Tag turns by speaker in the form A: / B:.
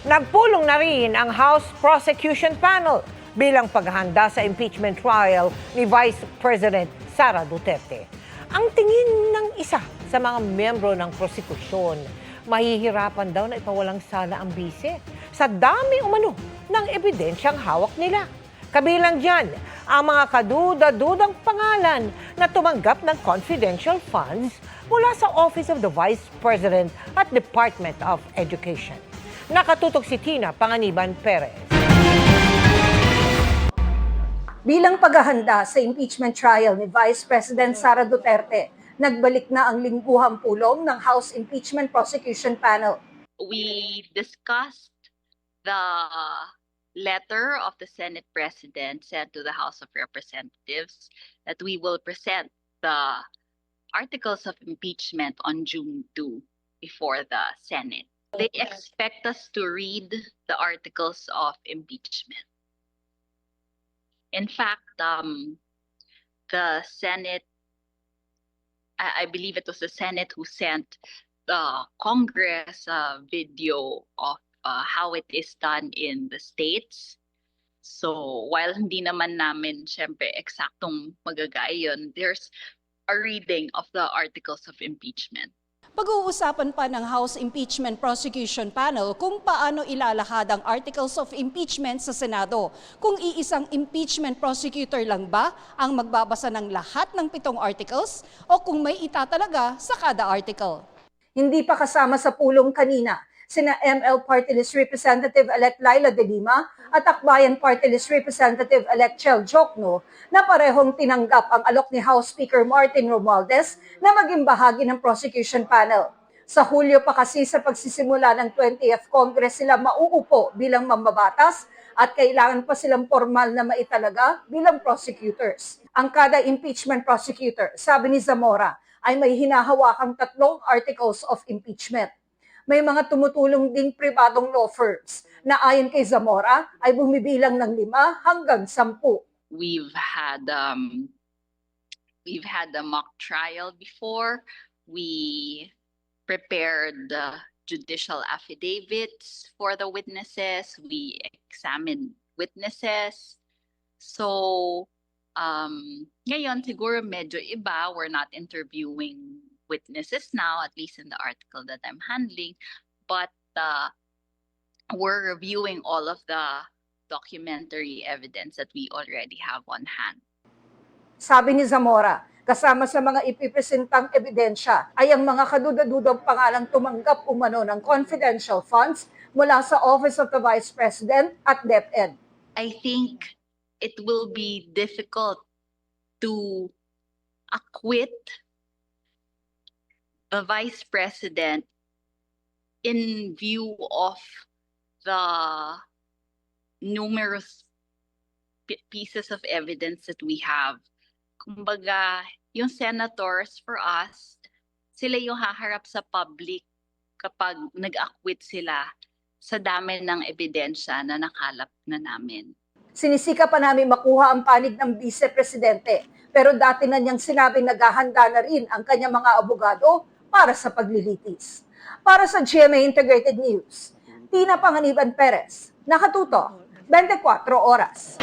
A: Nagpulong na rin ang House Prosecution Panel bilang paghahanda sa impeachment trial ni Vice President Sara Duterte. Ang tingin ng isa sa mga miyembro ng prosekusyon, mahihirapan daw na ipawalang sala ang bise sa dami umano ng ebidensyang hawak nila. Kabilang dyan ang mga kaduda-dudang pangalan na tumanggap ng confidential funds mula sa Office of the Vice President at Department of Education. Nakatutok si Tina Panganiban Perez.
B: Bilang paghahanda sa impeachment trial ni Vice President Sara Duterte, nagbalik na ang lingguhang pulong ng House Impeachment Prosecution Panel.
C: We discussed the letter of the Senate President sent to the House of Representatives that we will present the articles of impeachment on June 2 before the Senate. They expect us to read the articles of impeachment. In fact, the Senate, I believe it was the Senate who sent the Congress a video of how it is done in the states. So while hindi naman namin syempre eksaktong magagaya yun, there's a reading of the articles of impeachment.
D: Pag-uusapan pa ng House Impeachment Prosecution Panel kung paano ilalahad ang articles of impeachment sa Senado. Kung iisang impeachment prosecutor lang ba ang magbabasa ng lahat ng 7 articles o kung may itatalaga sa kada article.
B: Hindi pa kasama sa pulong kanina sina ML Party List Representative-elect Laila De Lima at Akbayan Party List Representative-elect Chel Jokno na parehong tinanggap ang alok ni House Speaker Martin Romualdez na maging bahagi ng prosecution panel. Sa Hulyo pa kasi sa pagsisimula ng 20th Congress sila mauupo bilang mambabatas at kailangan pa silang formal na maitalaga bilang prosecutors. Ang kada impeachment prosecutor, sabi ni Zamora, ay may hinahawakang 3 articles of impeachment. May mga tumutulong ding pribadong law firms na ayon kay Zamora ay bumibilang ng 5 hanggang 10.
C: We've had a mock trial before. We prepared judicial affidavits for the witnesses. We examined witnesses. So ngayon siguro medyo iba. We're not interviewing witnesses now, at least in the article that I'm handling, but we're reviewing all of the documentary evidence that we already have on hand.
B: Sabi ni Zamora, kasama sa mga ipipresentang ebidensya ay ang mga kaduda-dudang pangalang tumanggap umano ng confidential funds mula sa Office of the Vice President at DepEd.
C: I think it will be difficult to acquit the Vice President in view of the numerous pieces of evidence that we have. Kumbaga, yung senators for us, sila yung haharap sa public kapag nag-acquit sila sa dami ng ebidensya na nakalap na namin.
B: Sinisika pa namin makuha ang panig ng Vice Presidente, pero dati na niyang sinabing naghahanda na rin ang kanyang mga abogado para sa paglilitis. Para sa GMA Integrated News, Tina Panganiban Perez, nakatutok, 24 oras.